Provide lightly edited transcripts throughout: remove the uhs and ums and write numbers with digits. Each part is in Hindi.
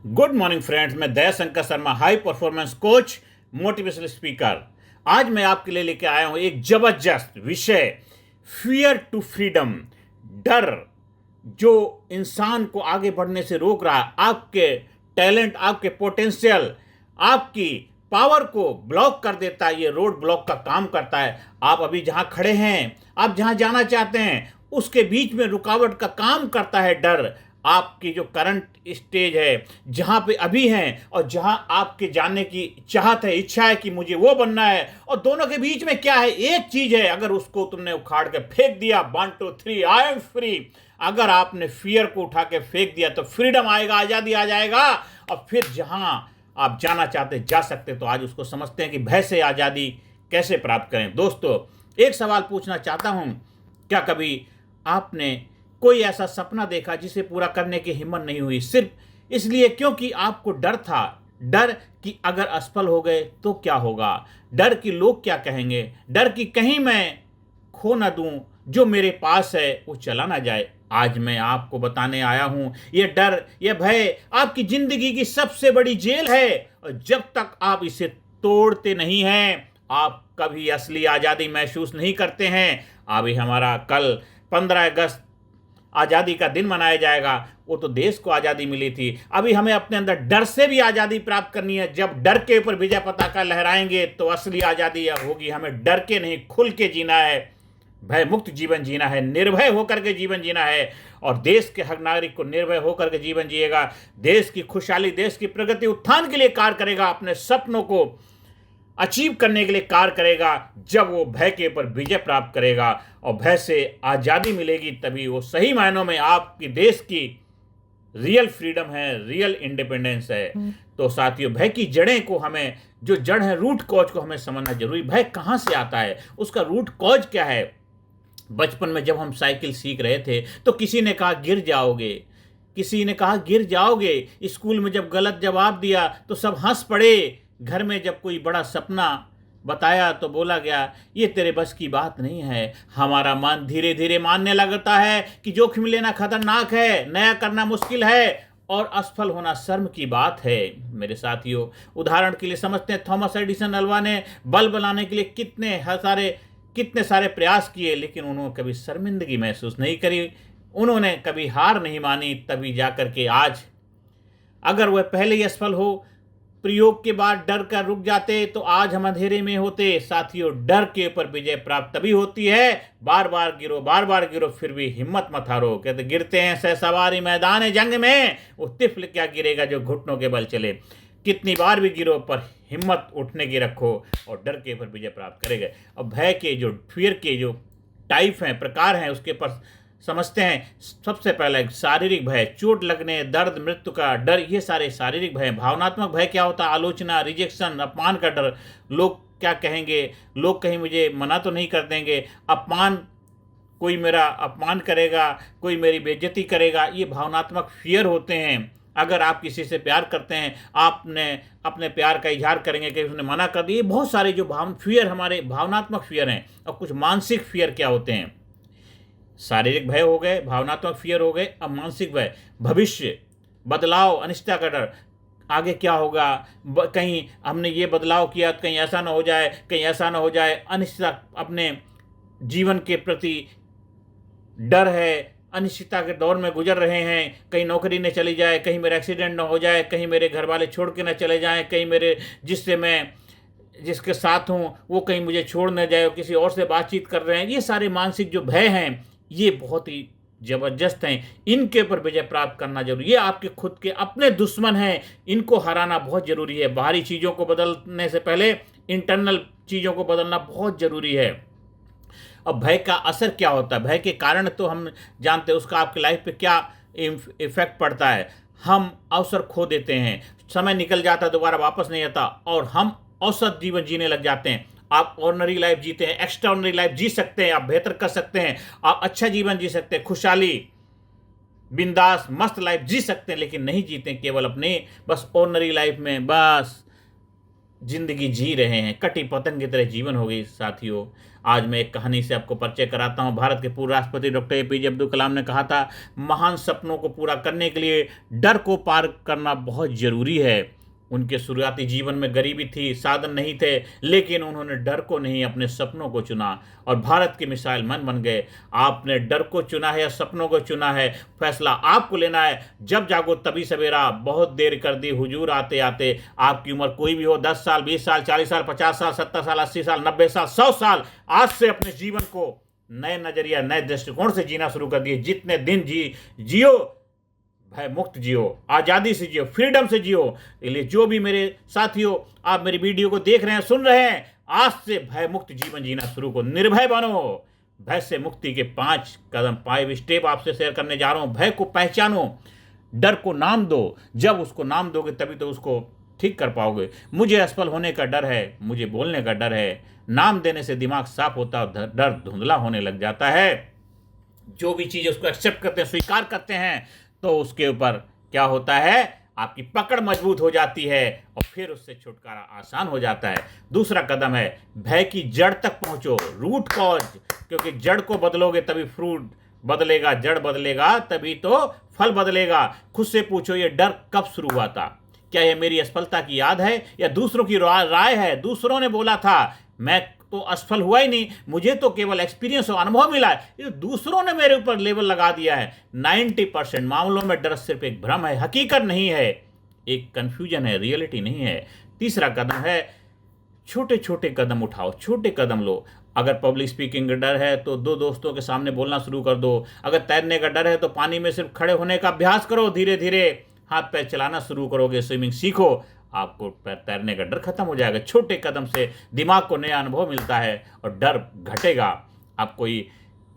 गुड मॉर्निंग फ्रेंड्स, मैं Dayashankar Sharma, high performance coach, motivational speaker. आज मैं आपके लिए लेके आया हूं एक जबरदस्त विषय, फियर टू फ्रीडम। डर जो इंसान को आगे बढ़ने से रोक रहा है, आपके टैलेंट, आपके पोटेंशियल, आपकी पावर को ब्लॉक कर देता है। ये रोड ब्लॉक का काम करता है। आप अभी जहां खड़े हैं, आप जहां जाना चाहते हैं, उसके बीच में रुकावट का काम करता है डर। आपकी जो करंट स्टेज है, जहां पे अभी हैं, और जहां आपके जानने की चाहत है, इच्छा है कि मुझे वो बनना है, और दोनों के बीच में क्या है? एक चीज है। अगर उसको तुमने उखाड़ के फेंक दिया, 1 2 3 आई एम फ्री, अगर आपने फियर को उठा के फेंक दिया तो फ्रीडम आएगा, आजादी आ जाएगा, और फिर जहां आप जाना चाहते जा सकते। तो आज उसको समझते हैं कि भय से आजादी कैसे प्राप्त करें। दोस्तों, एक सवाल पूछना चाहता हूं, क्या कभी आपने कोई ऐसा सपना देखा जिसे पूरा करने की हिम्मत नहीं हुई, सिर्फ इसलिए क्योंकि आपको डर था? डर कि अगर असफल हो गए तो क्या होगा, डर कि लोग क्या कहेंगे, डर कि कहीं मैं खो ना दूं, जो मेरे पास है वो चला ना जाए। आज मैं आपको बताने आया हूं, ये डर, ये भय आपकी जिंदगी की सबसे बड़ी जेल है, और जब तक आप इसे तोड़ते नहीं हैं, आप कभी असली आजादी महसूस नहीं करते हैं। अभी हमारा कल 15 अगस्त आज़ादी का दिन मनाया जाएगा। वो तो देश को आज़ादी मिली थी। अभी हमें अपने अंदर डर से भी आज़ादी प्राप्त करनी है। जब डर के ऊपर विजय पताका लहराएंगे तो असली आज़ादी होगी। हमें डर के नहीं, खुल के जीना है, भय मुक्त जीवन जीना है, निर्भय होकर के जीवन जीना है, और देश के हर नागरिक को निर्भय होकर के जीवन जिएगा। देश की खुशहाली, देश की प्रगति, उत्थान के लिए कार्य करेगा, अपने सपनों को अचीव करने के लिए कार्य करेगा। जब वो भय के ऊपर विजय प्राप्त करेगा और भय से आज़ादी मिलेगी, तभी वो सही मायनों में आपकी देश की रियल फ्रीडम है, रियल इंडिपेंडेंस है। तो साथियों, भय की जड़ें को हमें, जो जड़ है, रूट कॉज को हमें समझना जरूरी। भय कहाँ से आता है, उसका रूट कॉज क्या है? बचपन में जब हम साइकिल सीख रहे थे तो किसी ने कहा गिर जाओगे, किसी ने कहा गिर जाओगे। स्कूल में जब गलत जवाब दिया तो सब हंस पड़े। घर में जब कोई बड़ा सपना बताया तो बोला गया ये तेरे बस की बात नहीं है। हमारा मन धीरे धीरे मानने लगता है कि जोखिम लेना खतरनाक है, नया करना मुश्किल है, और असफल होना शर्म की बात है। मेरे साथियों, उदाहरण के लिए समझते हैं, थॉमस एडिसन अल्वा ने बल्ब बनाने के लिए कितने सारे प्रयास किए, लेकिन उन्होंने कभी शर्मिंदगी महसूस नहीं करी, उन्होंने कभी हार नहीं मानी। तभी जाकर के आज, अगर वह पहले ही असफल हो, प्रयोग के बाद डर कर रुक जाते, तो आज हम अंधेरे में होते। साथियों, डर के ऊपर विजय प्राप्त तभी होती है, बार बार गिरो, फिर भी हिम्मत मत हारो। कहते गिरते हैं सहसवारी मैदान जंग में, वो तिफल क्या गिरेगा जो घुटनों के बल चले। कितनी बार भी गिरो, पर हिम्मत उठने की रखो, और डर के ऊपर विजय प्राप्त करेंगे। और भय के जो, फियर के जो टाइप हैं, प्रकार हैं, उसके पर समझते हैं। सबसे पहले शारीरिक भय, चोट लगने, दर्द, मृत्यु का डर, ये सारे शारीरिक भय। भावनात्मक भय क्या होता है? आलोचना, रिजेक्शन, अपमान का डर। लोग क्या कहेंगे, लोग कहीं मुझे मना तो नहीं कर देंगे, अपमान, कोई मेरा अपमान करेगा, कोई मेरी बेइज्जती करेगा, ये भावनात्मक फियर होते हैं। अगर आप किसी से प्यार करते हैं, आपने अपने प्यार का इजहार करेंगे कि उसने मना कर दिया। बहुत सारे जो फियर हमारे भावनात्मक फियर हैं। और कुछ मानसिक फियर क्या होते हैं? शारीरिक भय हो गए, भावनात्मक फियर हो गए, अब मानसिक भय, भविष्य, बदलाव, अनिश्चितता का डर, आगे क्या होगा, कहीं हमने ये बदलाव किया तो कहीं ऐसा ना हो जाए, कहीं ऐसा ना हो जाए, अनिश्चितता, अपने जीवन के प्रति डर है, अनिश्चितता के दौर में गुजर रहे हैं, कहीं नौकरी न चली जाए, कहीं मेरा एक्सीडेंट ना हो जाए, कहीं मेरे घर वाले छोड़ के ना चले जाएं, कहीं मेरे जिसके साथ हूँ वो कहीं मुझे छोड़ न जाए, किसी और से बातचीत कर रहे हैं। ये सारे मानसिक जो भय हैं, ये बहुत ही जबरदस्त हैं। इनके ऊपर विजय प्राप्त करना जरूरी है। ये आपके खुद के अपने दुश्मन हैं, इनको हराना बहुत जरूरी है। बाहरी चीज़ों को बदलने से पहले इंटरनल चीज़ों को बदलना बहुत जरूरी है। अब भय का असर क्या होता है? भय के कारण तो हम जानते हैं, उसका आपकी लाइफ पे क्या इफेक्ट पड़ता है। हम अवसर खो देते हैं, समय निकल जाता है, दोबारा वापस नहीं आता, और हम औसत जीवन जीने लग जाते हैं। आप ऑर्डिनरी लाइफ जीते हैं, एक्स्ट्रा ऑर्डिनरी लाइफ जी सकते हैं, आप बेहतर कर सकते हैं, आप अच्छा जीवन जी सकते हैं, खुशहाली, बिंदास, मस्त लाइफ जी सकते हैं, लेकिन नहीं जीते केवल अपने बस ऑर्डिनरी लाइफ में, बस जिंदगी जी रहे हैं, कटी पतंग की तरह जीवन हो गई साथियों। आज मैं एक कहानी से आपको परिचय कराता हूं। भारत के पूर्व राष्ट्रपति डॉक्टर एपीजे अब्दुल कलाम ने कहा था, महान सपनों को पूरा करने के लिए डर को पार करना बहुत जरूरी है। उनके शुरुआती जीवन में गरीबी थी, साधन नहीं थे, लेकिन उन्होंने डर को नहीं, अपने सपनों को चुना और भारत की मिसाल मन बन गए। आपने डर को चुना है या सपनों को चुना है, फैसला आपको लेना है। जब जागो तभी सवेरा, बहुत देर कर दी हुजूर आते आते। आपकी उम्र कोई भी हो, 10 साल, 20 साल, 40 साल, 50 साल, 70 साल, 80 साल, 90 साल, 100 साल, आज से अपने जीवन को नए नजरिया, नए दृष्टिकोण से जीना शुरू कर दिए। जितने दिन जियो, भय मुक्त जियो, आज़ादी से जियो, फ्रीडम से जियो। इसलिए जो भी मेरे साथियों आप मेरी वीडियो को देख रहे हैं, सुन रहे हैं, आज से भय मुक्त जीवन जीना शुरू करो, निर्भय बनो। भय से मुक्ति के 5 कदम, 5 स्टेप आपसे शेयर करने जा रहा हूं। भय को पहचानो, डर को नाम दो। जब उसको नाम दोगे तभी तो उसको ठीक कर पाओगे। मुझे असफल होने का डर है, मुझे बोलने का डर है। नाम देने से दिमाग साफ होता है और डर धुंधला होने लग जाता है। जो भी चीज़ उसको एक्सेप्ट करते हैं, स्वीकार करते हैं, तो उसके ऊपर क्या होता है, आपकी पकड़ मजबूत हो जाती है और फिर उससे छुटकारा आसान हो जाता है। दूसरा कदम है, भय की जड़ तक पहुंचो, रूट कॉज। क्योंकि जड़ को बदलोगे तभी फ्रूट बदलेगा, जड़ बदलेगा तभी तो फल बदलेगा। खुद से पूछो, ये डर कब शुरू हुआ था? क्या यह मेरी असफलता की याद है या दूसरों की राय है? दूसरों ने बोला था, मैं तो असफल हुआ ही नहीं, मुझे तो केवल एक्सपीरियंस और अनुभव मिला है। ये दूसरों ने मेरे ऊपर लेबल लगा दिया है। 90% मामलों में डर सिर्फ एक भ्रम है, हकीकत नहीं है, एक कंफ्यूजन है, रियलिटी नहीं है। तीसरा कदम है, छोटे छोटे कदम उठाओ, छोटे कदम लो। अगर पब्लिक स्पीकिंग का डर है तो 2 दोस्तों के सामने बोलना शुरू कर दो। अगर तैरने का डर है तो पानी में सिर्फ खड़े होने का अभ्यास करो। धीरे धीरे हाथ पैर चलाना शुरू करोगे, स्विमिंग सीखो, आपको तैरने का डर खत्म हो जाएगा। छोटे कदम से दिमाग को नया अनुभव मिलता है और डर घटेगा। आप कोई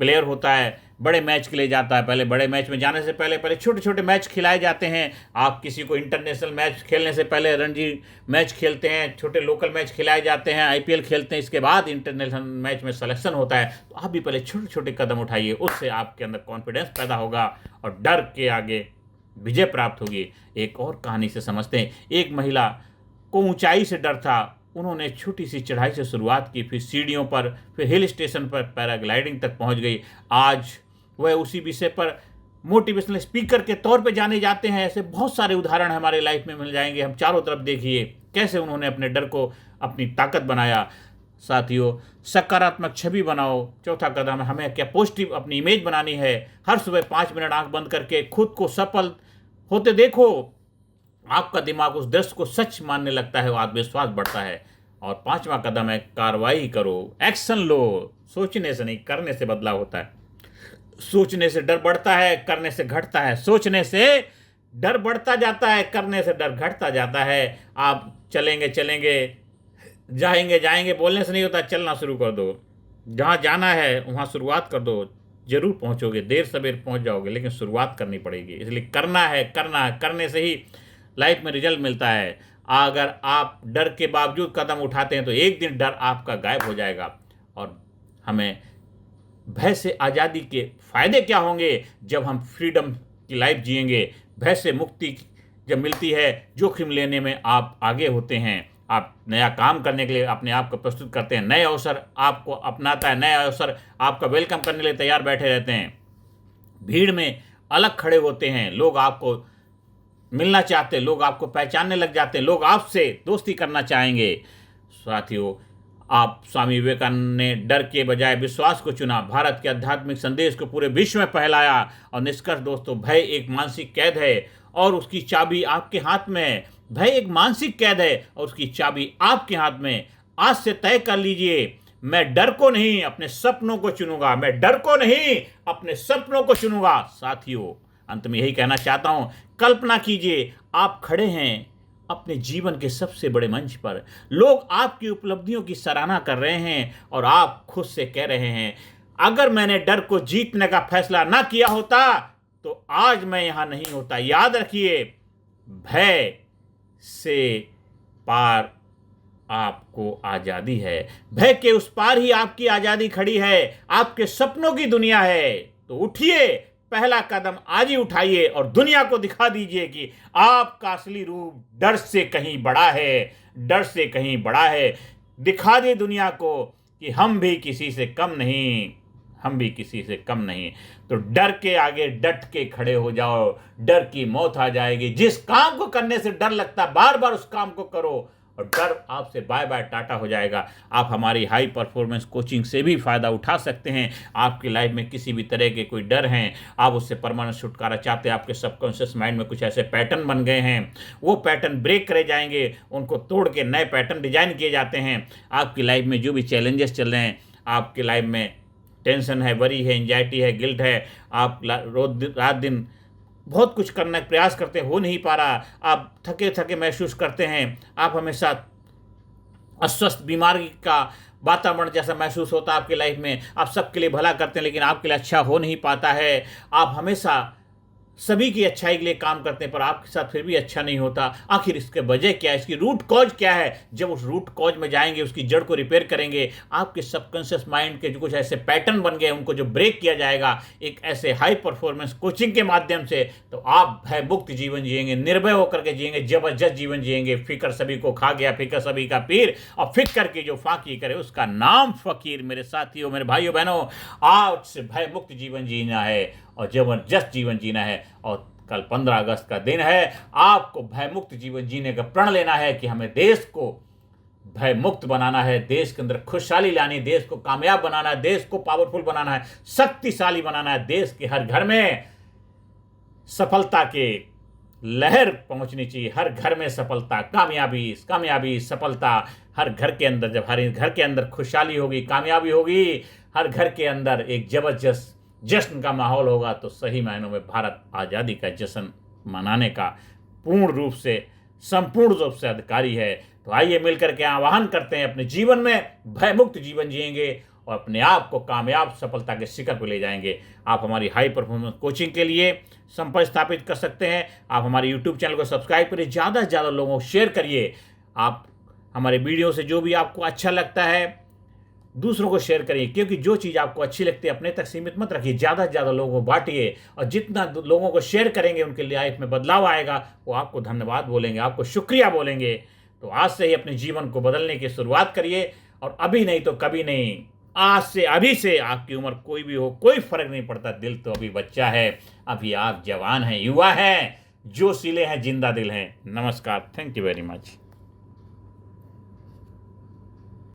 प्लेयर होता है, बड़े मैच के लिए जाता है, पहले बड़े मैच में जाने से पहले छोटे छोटे मैच खिलाए जाते हैं। आप किसी को इंटरनेशनल मैच खेलने से पहले रणजी मैच खेलते हैं, छोटे लोकल मैच खिलाए जाते हैं, आईपीएल खेलते हैं, इसके बाद इंटरनेशनल मैच में सिलेक्शन होता है। तो आप भी पहले छोटे छोटे कदम उठाइए, उससे आपके अंदर कॉन्फिडेंस पैदा होगा और डर के आगे विजय प्राप्त होगी। एक और कहानी से समझते हैं। एक महिला को ऊंचाई से डर था। उन्होंने छोटी सी चढ़ाई से शुरुआत की, फिर सीढ़ियों पर, फिर हिल स्टेशन पर पैराग्लाइडिंग तक पहुंच गई। आज वह उसी विषय पर मोटिवेशनल स्पीकर के तौर पे जाने जाते हैं। ऐसे बहुत सारे उदाहरण हमारे लाइफ में मिल जाएंगे। हम चारों तरफ देखिए कैसे उन्होंने अपने डर को अपनी ताकत बनाया। साथियों, सकारात्मक छवि बनाओ। चौथा कदम है, हमें क्या पॉजिटिव अपनी इमेज बनानी है। हर सुबह 5 मिनट आंख बंद करके खुद को सफल होते देखो। आपका दिमाग उस दृश्य को सच मानने लगता है, आत्मविश्वास बढ़ता है। और 5वां कदम है, कार्रवाई करो, एक्शन लो। सोचने से नहीं, करने से बदलाव होता है। सोचने से डर बढ़ता है, करने से घटता है। सोचने से डर बढ़ता जाता है, करने से डर घटता जाता है। आप चलेंगे, जाएंगे, बोलने से नहीं होता, चलना शुरू कर दो। जहाँ जाना है वहाँ शुरुआत कर दो। जरूर पहुँचोगे, देर सवेर पहुँच जाओगे, लेकिन शुरुआत करनी पड़ेगी। इसलिए करना है, करने से ही लाइफ में रिजल्ट मिलता है। अगर आप डर के बावजूद कदम उठाते हैं तो एक दिन डर आपका गायब हो जाएगा। और हमें भय से आज़ादी के फायदे क्या होंगे? जब हम फ्रीडम की लाइफ जिएंगे। भय से मुक्ति जब मिलती है, जोखिम लेने में आप आगे होते हैं। आप नया काम करने के लिए अपने आप को प्रस्तुत करते हैं। नए अवसर आपको अपनाता है, नए अवसर आपका वेलकम करने के लिए तैयार बैठे रहते हैं। भीड़ में अलग खड़े होते हैं, लोग आपको मिलना चाहते हैं, लोग आपको पहचानने लग जाते हैं, लोग आपसे दोस्ती करना चाहेंगे। साथियों, आप स्वामी विवेकानंद ने डर के बजाय विश्वास को चुना, भारत के आध्यात्मिक संदेश को पूरे विश्व में फैलाया। और निष्कर्ष दोस्तों, भय एक मानसिक कैद है और उसकी चाबी आपके हाथ में है। भय एक मानसिक कैद है और उसकी चाबी आपके हाथ में। आज से तय कर लीजिए, मैं डर को नहीं, अपने सपनों को चुनूंगा। मैं डर को नहीं, अपने सपनों को चुनूंगा। साथियों, अंत में यही कहना चाहता हूं, कल्पना कीजिए आप खड़े हैं अपने जीवन के सबसे बड़े मंच पर। लोग आपकी उपलब्धियों की सराहना कर रहे हैं और आप खुद से कह रहे हैं, अगर मैंने डर को जीतने का फैसला ना किया होता तो आज मैं यहां नहीं होता। याद रखिए, भय से पार आपको आजादी है। भय के उस पार ही आपकी आजादी खड़ी है, आपके सपनों की दुनिया है। तो उठिए, पहला कदम आज ही उठाइए और दुनिया को दिखा दीजिए कि आपका असली रूप डर से कहीं बड़ा है, डर से कहीं बड़ा है। दिखा दे दुनिया को कि हम भी किसी से कम नहीं, हम भी किसी से कम नहीं। तो डर के आगे डट के खड़े हो जाओ, डर की मौत आ जाएगी। जिस काम को करने से डर लगता है, बार बार उस काम को करो और डर आपसे बाय बाय टाटा हो जाएगा। आप हमारी हाई परफॉर्मेंस कोचिंग से भी फ़ायदा उठा सकते हैं। आपकी लाइफ में किसी भी तरह के कोई डर हैं, आप उससे परमानेंट छुटकारा चाहते हैं, आपके सबकॉन्शियस माइंड में कुछ ऐसे पैटर्न बन गए हैं, वो पैटर्न ब्रेक करे जाएंगे, उनको तोड़ के नए पैटर्न डिजाइन किए जाते हैं। आपकी लाइफ में जो भी चैलेंजेस चल रहे हैं, आपकी लाइफ में टेंशन है, वरी है, एंजाइटी है, गिल्ट है, आप रोज रात दिन बहुत कुछ करने का प्रयास करते हैं, हो नहीं पा रहा, आप थके थके महसूस करते हैं, आप हमेशा अस्वस्थ बीमारी का वातावरण जैसा महसूस होता है आपकी लाइफ में, आप सबके लिए भला करते हैं लेकिन आपके लिए अच्छा हो नहीं पाता है, आप हमेशा सभी की अच्छाई के लिए काम करते हैं पर आपके साथ फिर भी अच्छा नहीं होता। आखिर इसके वजह क्या है, इसकी रूट कॉज क्या है? जब उस रूट कॉज में जाएंगे, उसकी जड़ को रिपेयर करेंगे, आपके सबकॉन्शियस माइंड के जो कुछ ऐसे पैटर्न बन गए उनको जो ब्रेक किया जाएगा एक ऐसे हाई परफॉर्मेंस कोचिंग के माध्यम से, तो आप भय मुक्त जीवन जिएंगे, निर्भय होकर के जिएंगे, जबरदस्त जीवन जिएंगे। फिक्र सभी को खा गया, फिक्र सभी का पीर, और फिक्र की जो फाकी करे उसका नाम फकीर। मेरे साथियों, मेरे भाइयों बहनों, आज से भय मुक्त जीवन जीना है और जबरदस्त जीवन जीना है। और कल 15 अगस्त का दिन है, आपको भयमुक्त जीवन जीने का प्रण लेना है कि हमें देश को भयमुक्त बनाना है, देश के अंदर खुशहाली लानी, देश को कामयाब बनाना है, देश को पावरफुल बनाना है, शक्तिशाली बनाना है, देश के हर घर में सफलता के लहर पहुंचनी चाहिए, हर घर में सफलता, कामयाबी, कामयाबी, सफलता हर घर के अंदर। जब हर घर के अंदर खुशहाली होगी, कामयाबी होगी, हर घर के अंदर एक जबरदस्त जश्न का माहौल होगा, तो सही मायनों में भारत आज़ादी का जश्न मनाने का पूर्ण रूप से, संपूर्ण रूप से अधिकारी है। तो आइए मिलकर के आह्वान करते हैं, अपने जीवन में भयमुक्त जीवन जिएंगे और अपने आप को कामयाब सफलता के शिखर पर ले जाएंगे। आप हमारी हाई परफॉर्मेंस कोचिंग के लिए संपर्क स्थापित कर सकते हैं। आप हमारे यूट्यूब चैनल को सब्सक्राइब करिए, ज़्यादा से ज़्यादा लोगों को शेयर करिए। आप हमारे वीडियो से जो भी आपको अच्छा लगता है दूसरों को शेयर करिए, क्योंकि जो चीज़ आपको अच्छी लगती है अपने तक सीमित मत रखिए, ज़्यादा से ज़्यादा लोगों को बांटिए। और जितना लोगों को शेयर करेंगे उनके लाइफ में बदलाव आएगा, वो आपको धन्यवाद बोलेंगे, आपको शुक्रिया बोलेंगे। तो आज से ही अपने जीवन को बदलने की शुरुआत करिए, और अभी नहीं तो कभी नहीं, आज से, अभी से। आपकी उम्र कोई भी हो, कोई फर्क नहीं पड़ता, दिल तो अभी बच्चा है, अभी आप जवान हैं, युवा हैं, जोशीले हैं, जिंदा दिल हैं। नमस्कार, थैंक यू वेरी मच।